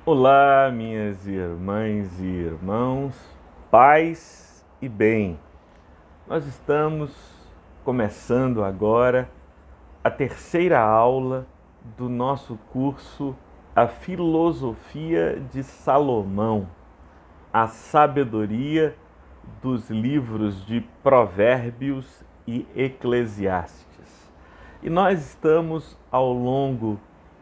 Olá, minhas irmãs e irmãos, paz e bem. Nós estamos começando agora a terceira aula do nosso curso A Filosofia de Salomão, a sabedoria dos livros de Provérbios e Eclesiastes. E nós estamos, ao longo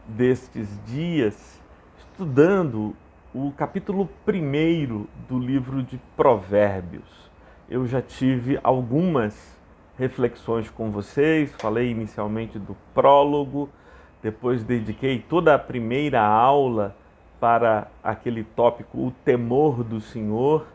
destes dias, estudando o capítulo 1 do livro de Provérbios. Eu já tive algumas reflexões com vocês, falei inicialmente do prólogo, depois dediquei toda a primeira aula para aquele tópico, o temor do Senhor,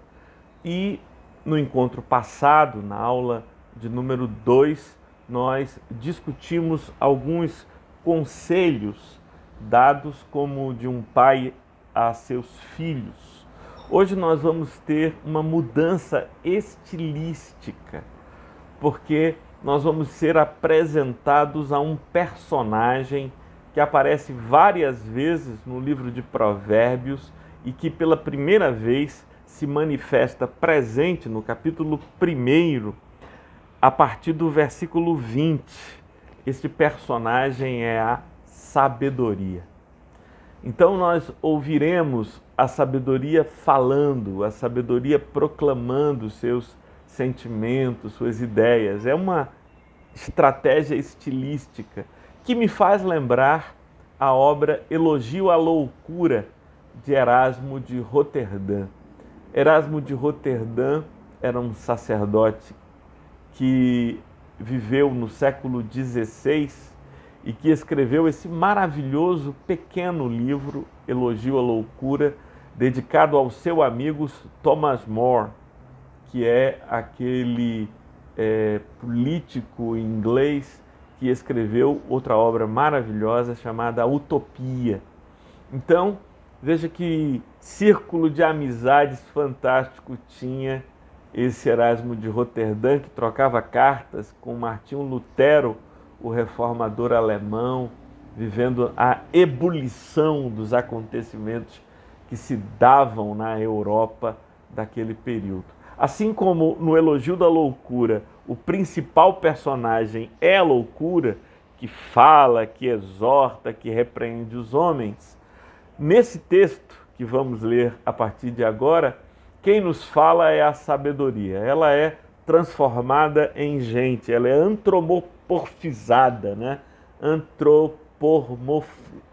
e no encontro passado, na aula de número 2, nós discutimos alguns conselhos dados como de um pai a seus filhos. Hoje nós vamos ter uma mudança estilística, porque nós vamos ser apresentados a um personagem que aparece várias vezes no livro de Provérbios e que pela primeira vez se manifesta presente no capítulo 1, a partir do versículo 20. Este personagem é a sabedoria. Então nós ouviremos a sabedoria falando, a sabedoria proclamando seus sentimentos, suas ideias. É uma estratégia estilística que me faz lembrar a obra Elogio à Loucura de Erasmo de Roterdã. Erasmo de Roterdã era um sacerdote que viveu no século XVI e que escreveu esse maravilhoso pequeno livro, Elogio à Loucura, dedicado ao seu amigo Thomas More, que é aquele político inglês que escreveu outra obra maravilhosa chamada Utopia. Então, veja que círculo de amizades fantástico tinha esse Erasmo de Roterdã, que trocava cartas com Martinho Lutero, o reformador alemão, vivendo a ebulição dos acontecimentos que se davam na Europa daquele período. Assim como no Elogio da Loucura, o principal personagem é a loucura, que fala, que exorta, que repreende os homens, nesse texto que vamos ler a partir de agora, quem nos fala é a sabedoria. Ela é transformada em gente, ela é antropomorfizada, né?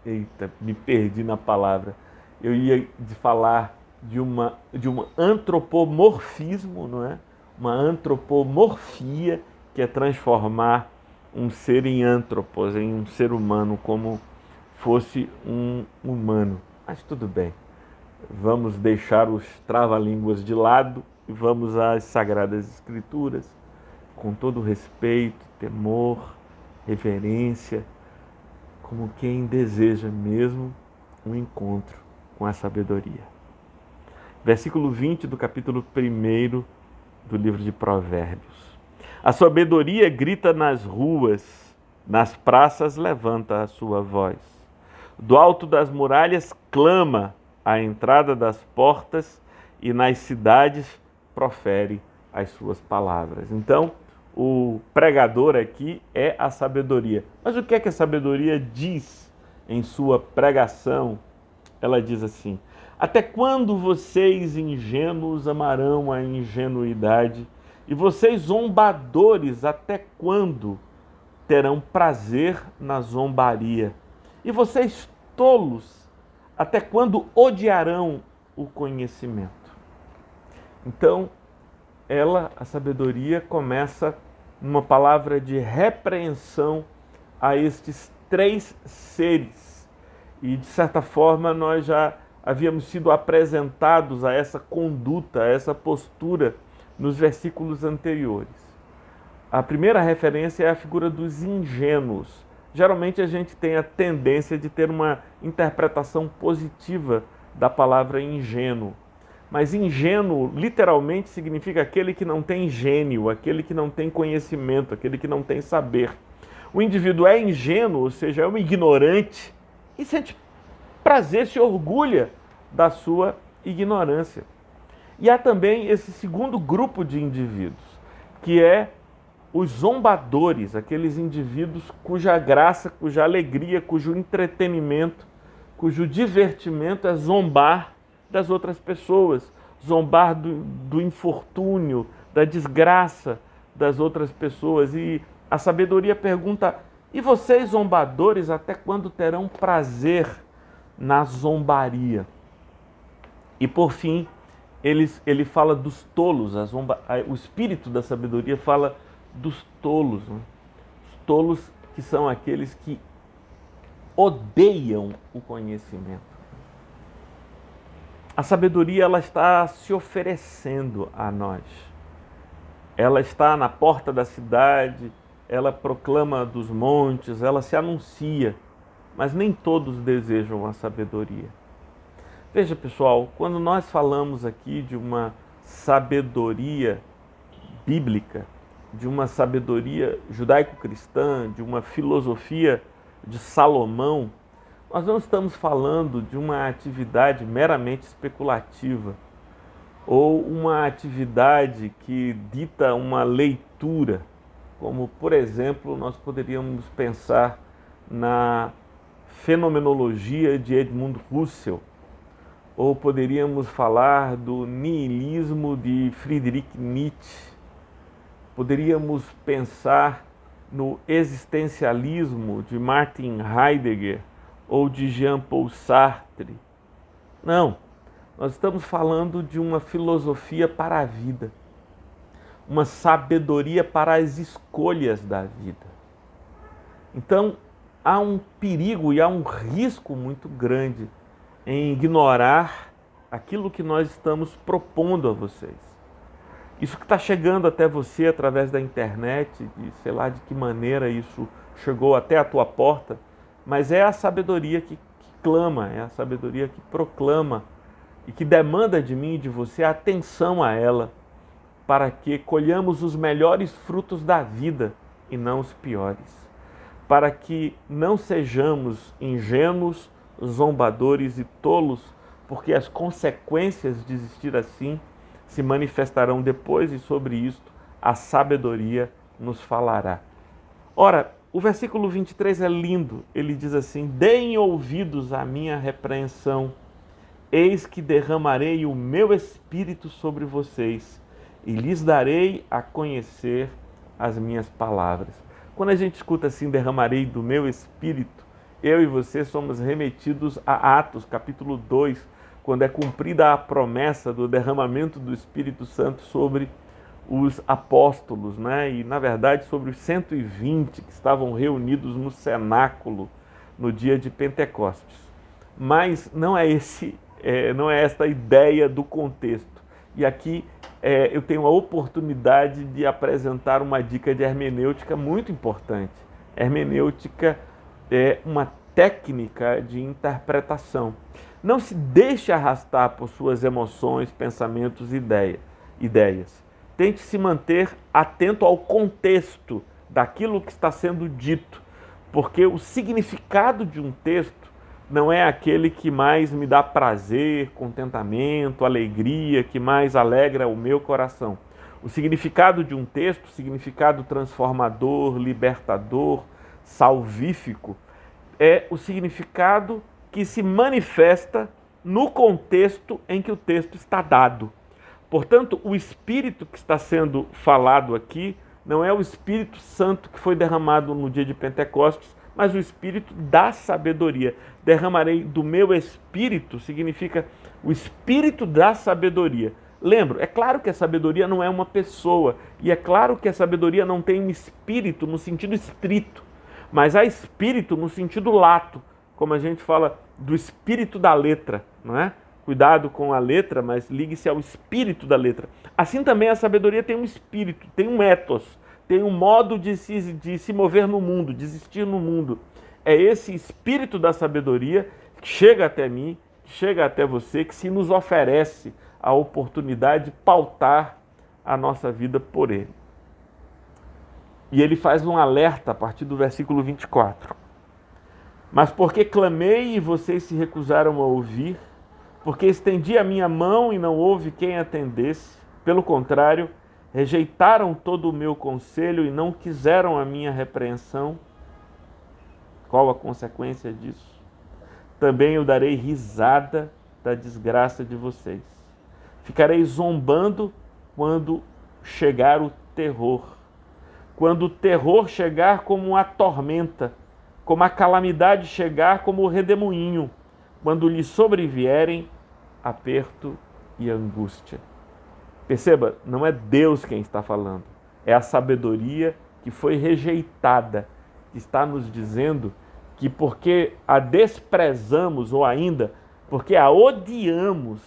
Eita, me perdi na palavra. Eu ia falar de um antropomorfismo, não é? Uma antropomorfia, que é transformar um ser em antropos, em um ser humano, como fosse um humano. Mas tudo bem. Vamos deixar os trava-línguas de lado e vamos às Sagradas Escrituras, com todo respeito, temor, reverência, como quem deseja mesmo um encontro com a sabedoria. Versículo 20 do capítulo 1 do livro de Provérbios. A sabedoria grita nas ruas, nas praças levanta a sua voz. Do alto das muralhas clama, à entrada das portas e nas cidades profere as suas palavras. Então, o pregador aqui é a sabedoria. Mas o que é que a sabedoria diz em sua pregação? Ela diz assim: até quando vocês ingênuos amarão a ingenuidade? E vocês zombadores, até quando terão prazer na zombaria? E vocês tolos, até quando odiarão o conhecimento? Então, a sabedoria, começa numa palavra de repreensão a estes três seres. E, de certa forma, nós já havíamos sido apresentados a essa conduta, a essa postura, nos versículos anteriores. A primeira referência é a figura dos ingênuos. Geralmente a gente tem a tendência de ter uma interpretação positiva da palavra ingênuo. Mas ingênuo literalmente significa aquele que não tem gênio, aquele que não tem conhecimento, aquele que não tem saber. O indivíduo é ingênuo, ou seja, é um ignorante, e sente prazer, se orgulha da sua ignorância. E há também esse segundo grupo de indivíduos, que é os zombadores, aqueles indivíduos cuja graça, cuja alegria, cujo entretenimento, cujo divertimento é zombar das outras pessoas, zombar do infortúnio, da desgraça das outras pessoas. E a sabedoria pergunta: e vocês, zombadores, até quando terão prazer na zombaria? E por fim, ele fala dos tolos, o espírito da sabedoria fala dos tolos, né? Os tolos que são aqueles que odeiam o conhecimento. A sabedoria, ela está se oferecendo a nós. Ela está na porta da cidade, ela proclama dos montes, ela se anuncia, mas nem todos desejam a sabedoria. Veja, pessoal, quando nós falamos aqui de uma sabedoria bíblica, de uma sabedoria judaico-cristã, de uma filosofia de Salomão, nós não estamos falando de uma atividade meramente especulativa ou uma atividade que dita uma leitura, como, por exemplo, nós poderíamos pensar na fenomenologia de Edmund Husserl, ou poderíamos falar do niilismo de Friedrich Nietzsche, poderíamos pensar no existencialismo de Martin Heidegger ou de Jean-Paul Sartre. Não, nós estamos falando de uma filosofia para a vida, uma sabedoria para as escolhas da vida. Então, há um perigo e há um risco muito grande em ignorar aquilo que nós estamos propondo a vocês. Isso que está chegando até você através da internet, de sei lá de que maneira isso chegou até a tua porta, mas é a sabedoria que clama, é a sabedoria que proclama e que demanda de mim e de você atenção a ela, para que colhamos os melhores frutos da vida e não os piores, para que não sejamos ingênuos, zombadores e tolos, porque as consequências de existir assim se manifestarão depois, e sobre isto a sabedoria nos falará. Ora, o versículo 23 é lindo. Ele diz assim: deem ouvidos à minha repreensão, eis que derramarei o meu espírito sobre vocês e lhes darei a conhecer as minhas palavras. Quando a gente escuta assim, derramarei do meu espírito, eu e você somos remetidos a Atos, capítulo 2, quando é cumprida a promessa do derramamento do Espírito Santo sobre os apóstolos, né? E, na verdade, sobre os 120 que estavam reunidos no cenáculo no dia de Pentecostes. Mas não é esta a ideia do contexto. E aqui eu tenho a oportunidade de apresentar uma dica de hermenêutica muito importante. Hermenêutica é uma técnica de interpretação. Não se deixe arrastar por suas emoções, pensamentos e ideias. Tente se manter atento ao contexto daquilo que está sendo dito, porque o significado de um texto não é aquele que mais me dá prazer, contentamento, alegria, que mais alegra o meu coração. O significado de um texto, significado transformador, libertador, salvífico, é o significado que se manifesta no contexto em que o texto está dado. Portanto, o Espírito que está sendo falado aqui não é o Espírito Santo que foi derramado no dia de Pentecostes, mas o Espírito da sabedoria. Derramarei do meu Espírito significa o Espírito da sabedoria. Lembro, é claro que a sabedoria não é uma pessoa, e é claro que a sabedoria não tem um espírito no sentido estrito, mas há espírito no sentido lato, como a gente fala do espírito da letra, não é? Cuidado com a letra, mas ligue-se ao espírito da letra. Assim também a sabedoria tem um espírito, tem um ethos, tem um modo de se mover no mundo, de existir no mundo. É esse espírito da sabedoria que chega até mim, que chega até você, que se nos oferece a oportunidade de pautar a nossa vida por ele. E ele faz um alerta a partir do versículo 24. Mas porque clamei e vocês se recusaram a ouvir, Porque estendi a minha mão e não houve quem atendesse. Pelo contrário, rejeitaram todo o meu conselho e não quiseram a minha repreensão. Qual a consequência disso? Também eu darei risada da desgraça de vocês. Ficarei zombando quando chegar o terror. Quando o terror chegar como uma tormenta, como a calamidade chegar como o redemoinho, quando lhe sobrevierem aperto e angústia. Perceba, não é Deus quem está falando, é a sabedoria que foi rejeitada, que está nos dizendo que porque a desprezamos ou ainda porque a odiamos,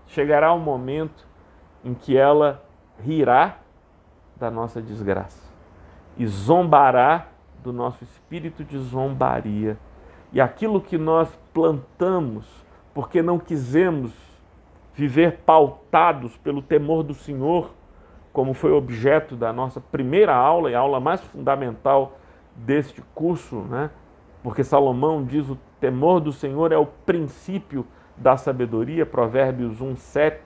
chegará um momento em que ela rirá da nossa desgraça e zombará do nosso espírito de zombaria. E aquilo que nós plantamos, porque não quisemos viver pautados pelo temor do Senhor, como foi objeto da nossa primeira aula e a aula mais fundamental deste curso, né? Porque Salomão diz: o temor do Senhor é o princípio da sabedoria, Provérbios 1:7,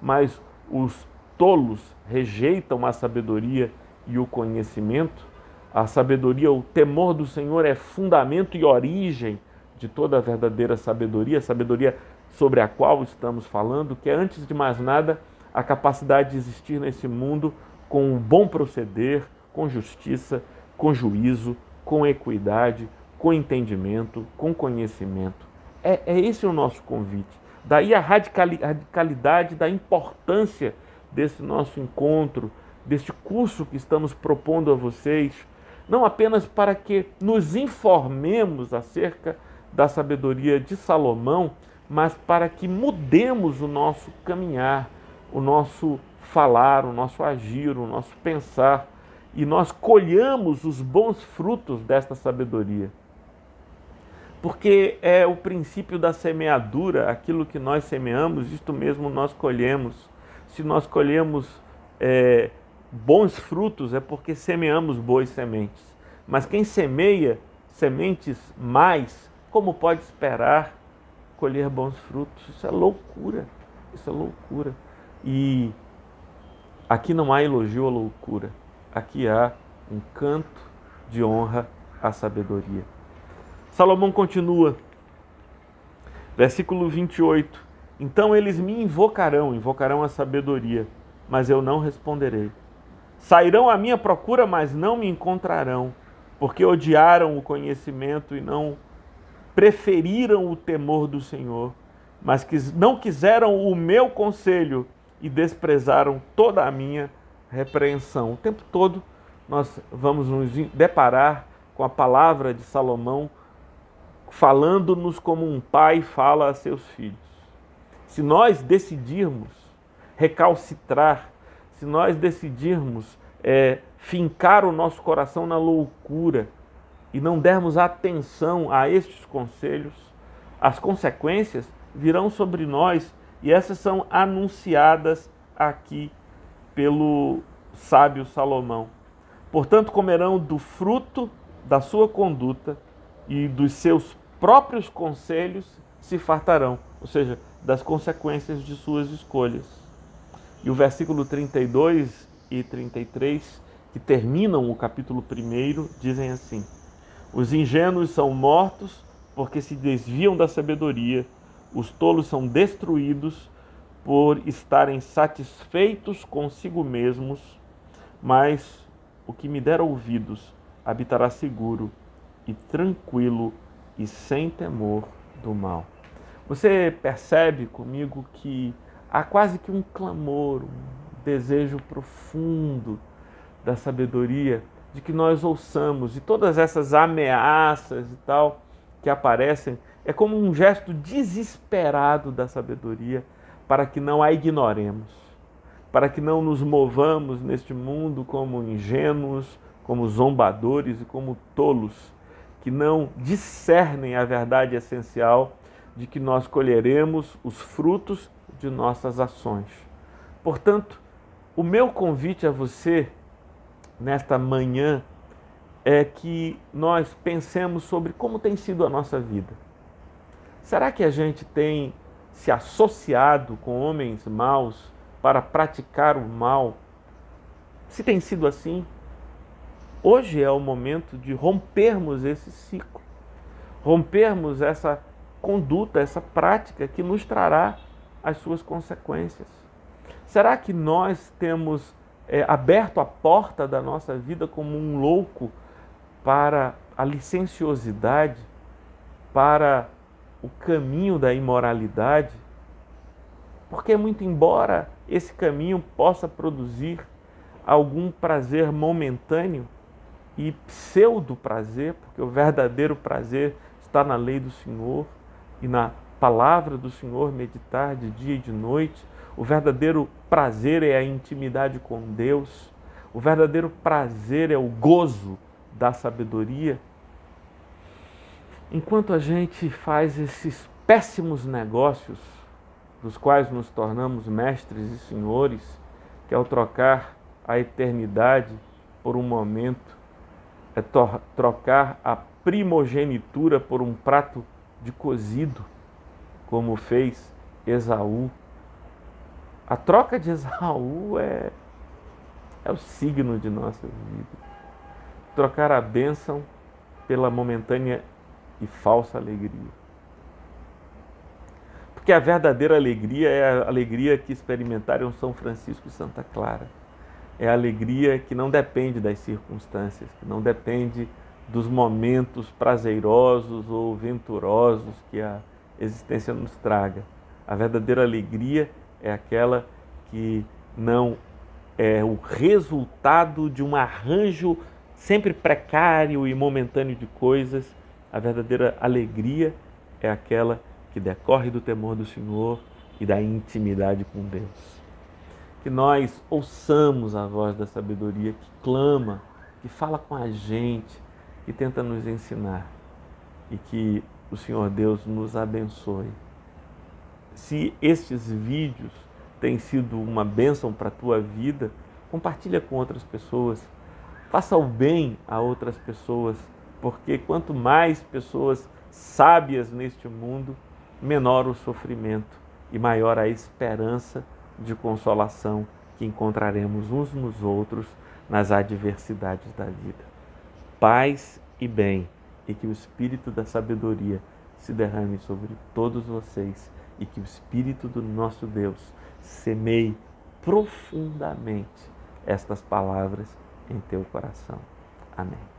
mas os tolos rejeitam a sabedoria e o conhecimento. A sabedoria, o temor do Senhor é fundamento e origem de toda a verdadeira sabedoria, a sabedoria sobre a qual estamos falando, que é, antes de mais nada, a capacidade de existir nesse mundo com um bom proceder, com justiça, com juízo, com equidade, com entendimento, com conhecimento. É esse o nosso convite. Daí a radicalidade da importância desse nosso encontro, deste curso que estamos propondo a vocês, não apenas para que nos informemos acerca da sabedoria de Salomão, mas para que mudemos o nosso caminhar, o nosso falar, o nosso agir, o nosso pensar, e nós colhamos os bons frutos desta sabedoria. Porque é o princípio da semeadura, aquilo que nós semeamos, isto mesmo nós colhemos. Se nós colhemos bons frutos, é porque semeamos boas sementes. Mas quem semeia sementes mais, como pode esperar colher bons frutos? Isso é loucura, isso é loucura. E aqui não há elogio à loucura, aqui há um canto de honra à sabedoria. Salomão continua, versículo 28. Então eles me invocarão a sabedoria, mas eu não responderei. Sairão à minha procura, mas não me encontrarão, porque odiaram o conhecimento e não preferiram o temor do Senhor, mas não quiseram o meu conselho e desprezaram toda a minha repreensão. O tempo todo nós vamos nos deparar com a palavra de Salomão, falando-nos como um pai fala a seus filhos. Se nós decidirmos recalcitrar, se nós decidirmos fincar o nosso coração na loucura e não dermos atenção a estes conselhos, as consequências virão sobre nós, e essas são anunciadas aqui pelo sábio Salomão. Portanto, comerão do fruto da sua conduta e dos seus próprios conselhos se fartarão, ou seja, das consequências de suas escolhas. E o versículo 32 e 33, que terminam o capítulo 1, dizem assim: os ingênuos são mortos porque se desviam da sabedoria, os tolos são destruídos por estarem satisfeitos consigo mesmos, mas o que me der ouvidos habitará seguro e tranquilo e sem temor do mal. Você percebe comigo que há quase que um clamor, um desejo profundo da sabedoria, de que nós ouçamos, e todas essas ameaças e tal que aparecem, é como um gesto desesperado da sabedoria para que não a ignoremos, para que não nos movamos neste mundo como ingênuos, como zombadores e como tolos, que não discernem a verdade essencial de que nós colheremos os frutos de nossas ações. Portanto, o meu convite a você nesta manhã é que nós pensemos sobre como tem sido a nossa vida. Será que a gente tem se associado com homens maus para praticar o mal, se tem sido assim, hoje é o momento de rompermos esse ciclo, rompermos essa conduta, essa prática que nos trará as suas consequências. Será que nós temos aberto a porta da nossa vida como um louco para a licenciosidade, para o caminho da imoralidade? Porque, muito embora esse caminho possa produzir algum prazer momentâneo e pseudo-prazer, porque o verdadeiro prazer está na lei do Senhor e na palavra do Senhor, meditar de dia e de noite. O verdadeiro prazer é a intimidade com Deus. O verdadeiro prazer é o gozo da sabedoria. Enquanto a gente faz esses péssimos negócios, dos quais nos tornamos mestres e senhores, que ao trocar a eternidade por um momento, é trocar a primogenitura por um prato de cozido, como fez Esaú. A troca de Esaú é o signo de nossa vida. Trocar a bênção pela momentânea e falsa alegria. Porque a verdadeira alegria é a alegria que experimentaram São Francisco e Santa Clara. É a alegria que não depende das circunstâncias, que não depende dos momentos prazerosos ou venturosos que a existência nos traga. A verdadeira alegria é aquela que não é o resultado de um arranjo sempre precário e momentâneo de coisas. A verdadeira alegria é aquela que decorre do temor do Senhor e da intimidade com Deus. Que nós ouçamos a voz da sabedoria que clama, que fala com a gente, que tenta nos ensinar, e que o Senhor Deus nos abençoe. Se estes vídeos têm sido uma bênção para a tua vida, compartilha com outras pessoas, faça o bem a outras pessoas, porque quanto mais pessoas sábias neste mundo, menor o sofrimento e maior a esperança de consolação que encontraremos uns nos outros nas adversidades da vida. Paz e bem, e que o Espírito da sabedoria se derrame sobre todos vocês e que o Espírito do nosso Deus semeie profundamente estas palavras em teu coração. Amém.